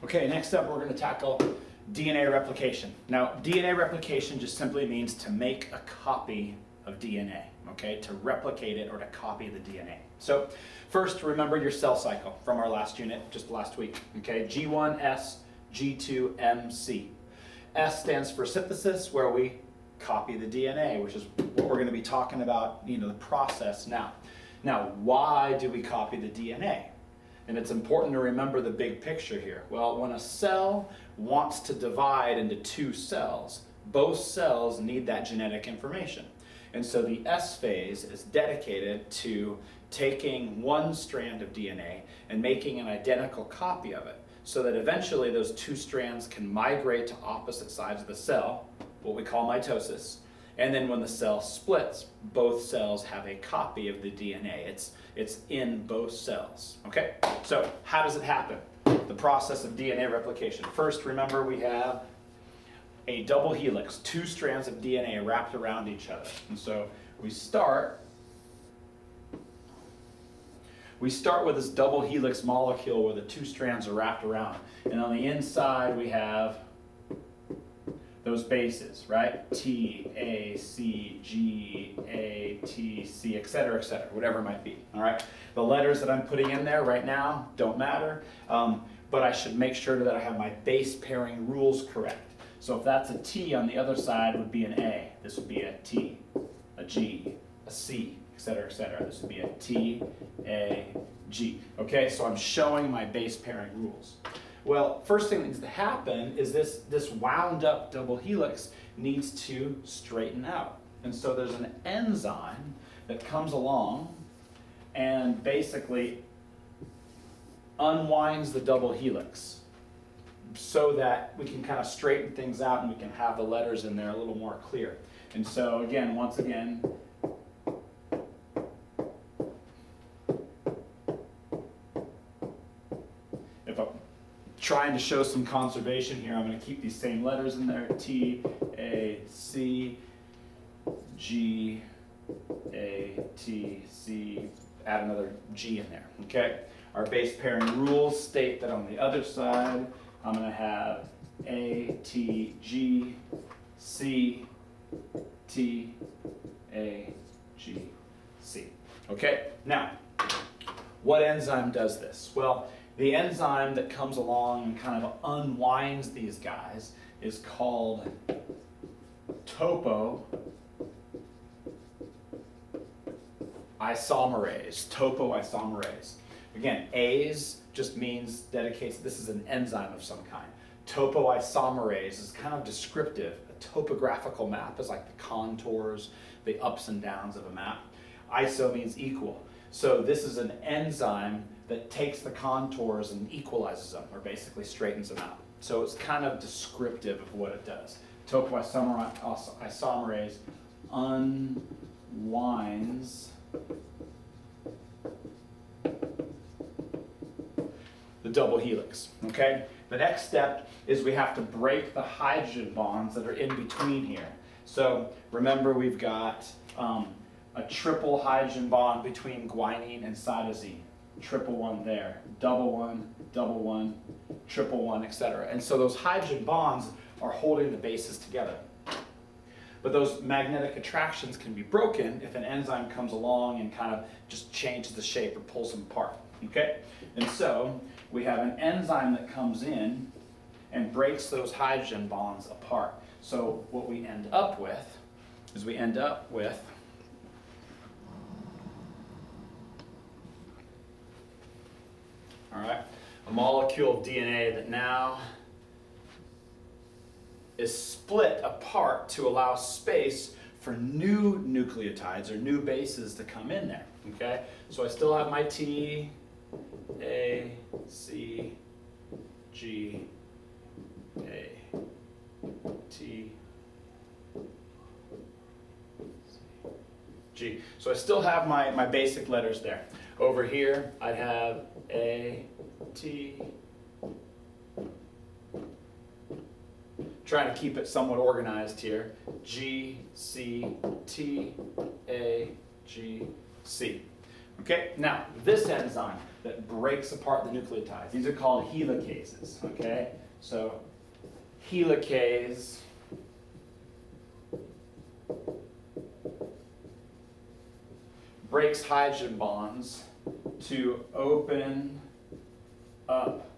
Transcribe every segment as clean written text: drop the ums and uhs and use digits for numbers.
Okay, next up we're going to tackle DNA replication. Now, DNA replication just simply means to make a copy of DNA, okay? To replicate it or to copy the DNA. So, first, remember your cell cycle from our last unit, just last week, okay? G1S, G2MC. S stands for synthesis, where we copy the DNA, which is what we're going to be talking about, the process now. Now, why do we copy the DNA? And it's important to remember the big picture here. Well, when a cell wants to divide into two cells, both cells need that genetic information. And so the S phase is dedicated to taking one strand of DNA and making an identical copy of it, so that eventually those two strands can migrate to opposite sides of the cell, what we call mitosis. And then when the cell splits, both cells have a copy of the DNA. It's in both cells, okay? So how does it happen? The process of DNA replication. First, remember we have a double helix, two strands of DNA wrapped around each other. And so we start with this double helix molecule where the two strands are wrapped around. And on the inside we have those bases, right? T, A, C, G, A, T, C, etc., whatever it might be, all right? The letters that I'm putting in there right now don't matter, but I should make sure that I have my base pairing rules correct. So if that's a T on the other side, it would be an A. This would be a T, a G, a C, etc., This would be a T, A, G. Okay, so I'm showing my base pairing rules. Well, first thing that needs to happen is this wound up double helix needs to straighten out. And so there's an enzyme that comes along and basically unwinds the double helix so that we can kind of straighten things out and we can have the letters in there a little more clear. And so again, once again, if I'm trying to show some conservation here, I'm going to keep these same letters in there. T, A, C, G, A, T, C, add another G in there, okay? Our base pairing rules state that on the other side, I'm going to have A, T, G, C, T, A, G, C. Okay? Now, what enzyme does this? Well, the enzyme that comes along and kind of unwinds these guys is called topoisomerase. Topoisomerase. Again, A's just means dedicates, this is an enzyme of some kind. Topoisomerase is kind of descriptive. A topographical map is like the contours, the ups and downs of a map. Iso means equal. So this is an enzyme that takes the contours and equalizes them, or basically straightens them out. So it's kind of descriptive of what it does. Topoisomerase unwinds the double helix, okay? The next step is we have to break the hydrogen bonds that are in between here. So remember we've got a triple hydrogen bond between guanine and cytosine. Triple one there, double one, triple one, etc. And so those hydrogen bonds are holding the bases together. But those magnetic attractions can be broken if an enzyme comes along and kind of just changes the shape or pulls them apart, okay? And so we have an enzyme that comes in and breaks those hydrogen bonds apart. So what we end up with is all right, a molecule of DNA that now is split apart to allow space for new nucleotides or new bases to come in there, okay? So I still have my T, A, C, G, A, T, C, G. So I still have my basic letters there. Over here, I'd have A, T, trying to keep it somewhat organized here, G, C, T, A, G, C. Okay, now this enzyme that breaks apart the nucleotides. These are called helicases, okay? So helicase breaks hydrogen bonds to open up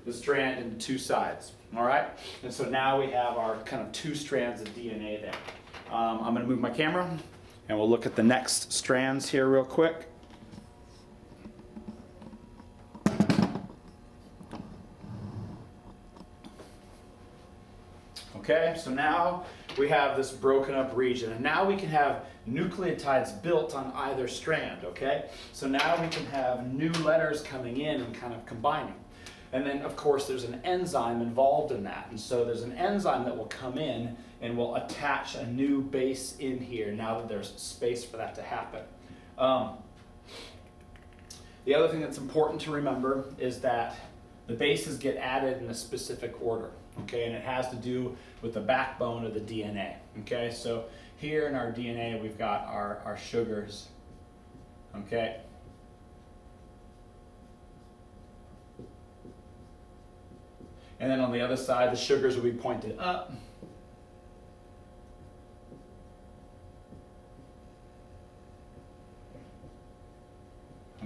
the strand into two sides, all right? And so now we have our kind of two strands of DNA there. I'm going to move my camera and we'll look at the next strands here real quick. Okay, so now we have this broken up region, and now we can have nucleotides built on either strand, okay? So now we can have new letters coming in and kind of combining. And then, of course, there's an enzyme involved in that. And so there's an enzyme that will come in and will attach a new base in here now that there's space for that to happen. The other thing that's important to remember is that the bases get added in a specific order, okay? And it has to do with the backbone of the DNA, okay? So here in our DNA, we've got our sugars, okay? And then on the other side, the sugars will be pointed up.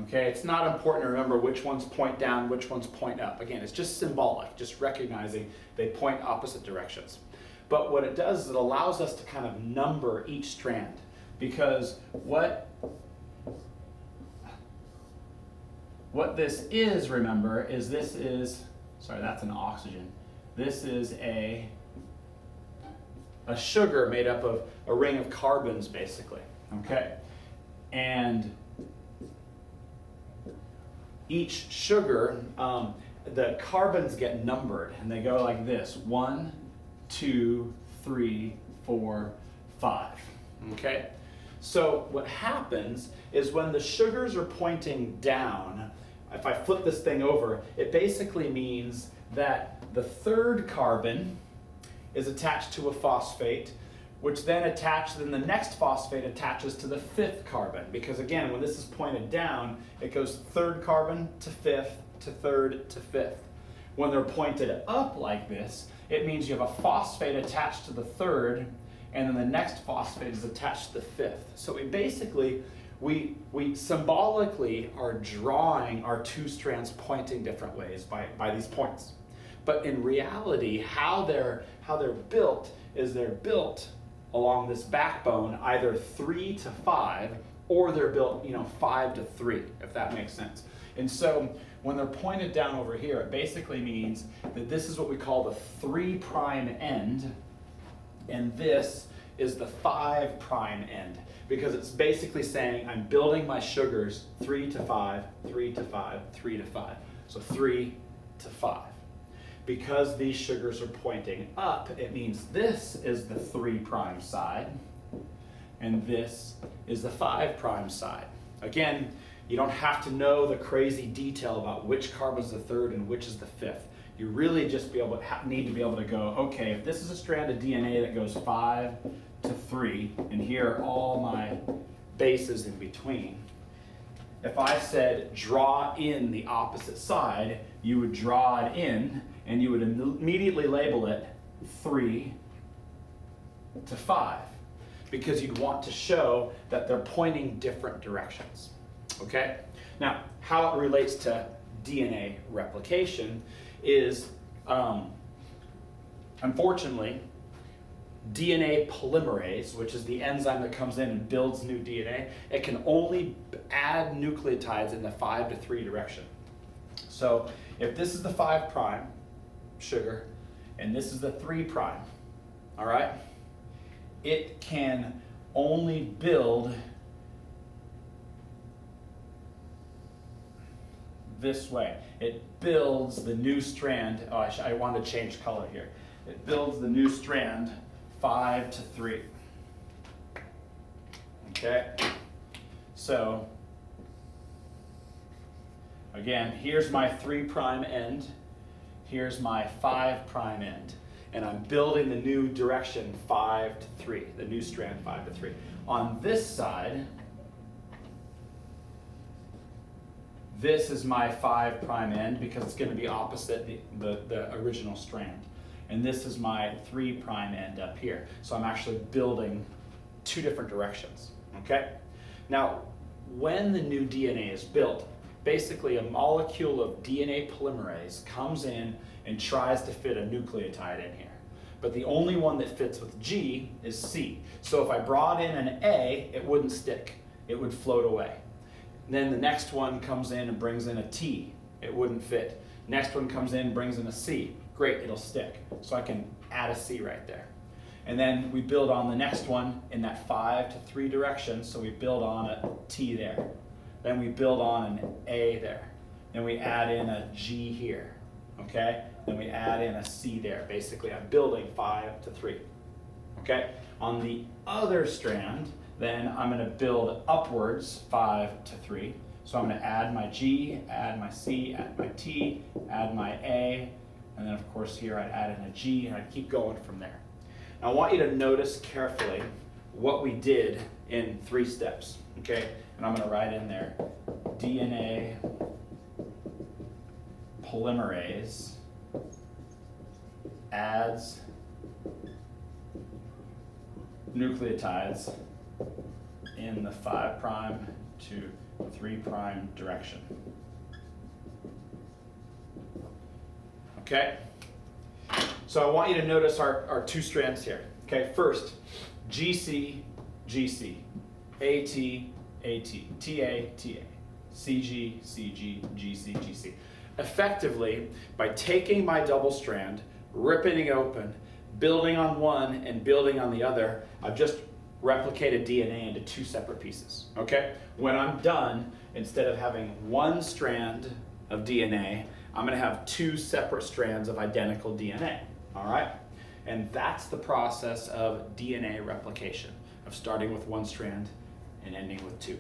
Okay, it's not important to remember which ones point down, which ones point up. Again, it's just symbolic, just recognizing they point opposite directions. But what it does is it allows us to kind of number each strand, because what this is, remember, is this is, sorry, that's an oxygen. This is a sugar made up of a ring of carbons, basically, okay? And each sugar, the carbons get numbered, and they go like this: 1, 2, 3, 4, 5. Okay? So what happens is when the sugars are pointing down, if I flip this thing over, it basically means that the third carbon is attached to a phosphate, which then the next phosphate attaches to the fifth carbon. Because again, when this is pointed down, it goes third carbon to fifth, to third, to fifth. When they're pointed up like this, it means you have a phosphate attached to the third, and then the next phosphate is attached to the fifth. So we symbolically are drawing our two strands pointing different ways by these points. But in reality, how they're built is they're built along this backbone, either 3 to 5, or they're built, 5 to 3, if that makes sense. And so when they're pointed down over here, it basically means that this is what we call the 3' end, and this is the 5' end, because it's basically saying I'm building my sugars 3 to 5, 3 to 5, 3 to 5. So 3 to 5. Because these sugars are pointing up, it means this is the 3' side, and this is the 5' side. Again, you don't have to know the crazy detail about which carbon is the third and which is the fifth. You really just need to be able to go, okay, if this is a strand of DNA that goes 5 to 3, and here are all my bases in between, if I said draw in the opposite side, you would draw it in, and you would immediately label it 3 to 5, because you'd want to show that they're pointing different directions. Okay? Now, how it relates to DNA replication is, unfortunately, DNA polymerase, which is the enzyme that comes in and builds new DNA, it can only add nucleotides in the 5 to 3 direction. So if this is the 5' sugar and this is the 3', all right, it can only build this way. It builds the new strand. Oh, I wanted to change color here. It builds the new strand 5 to 3. Okay? So, again, here's my 3' end. Here's my 5' end. And I'm building the new direction 5 to 3, the new strand 5 to 3. On this side, this is my 5' end because it's going to be opposite the original strand. And this is my 3' end up here. So I'm actually building two different directions, okay? Now, when the new DNA is built, basically a molecule of DNA polymerase comes in and tries to fit a nucleotide in here. But the only one that fits with G is C. So if I brought in an A, it wouldn't stick. It would float away. Then the next one comes in and brings in a T. It wouldn't fit. Next one comes in and brings in a C. Great, it'll stick. So I can add a C right there. And then we build on the next one in that 5 to 3 direction. So we build on a T there. Then we build on an A there. Then we add in a G here. Okay? Then we add in a C there. Basically, I'm building 5 to 3. Okay? On the other strand, then I'm going to build upwards 5 to 3. So I'm going to add my G, add my C, add my T, add my A, and then of course here I'd add in a G, and I'd keep going from there. Now I want you to notice carefully what we did in 3 steps. Okay? And I'm going to write in there DNA polymerase adds nucleotides in the 5' to 3' direction. Okay? So I want you to notice our 2 strands here. Okay, first, GC, GC, AT, AT, TA, TA, CG, CG, GC, GC. Effectively, by taking my double strand, ripping it open, building on one and building on the other, I've just replicated DNA into 2 separate pieces, okay? When I'm done, instead of having 1 strand of DNA, I'm gonna have 2 separate strands of identical DNA, all right? And that's the process of DNA replication, of starting with 1 strand and ending with 2.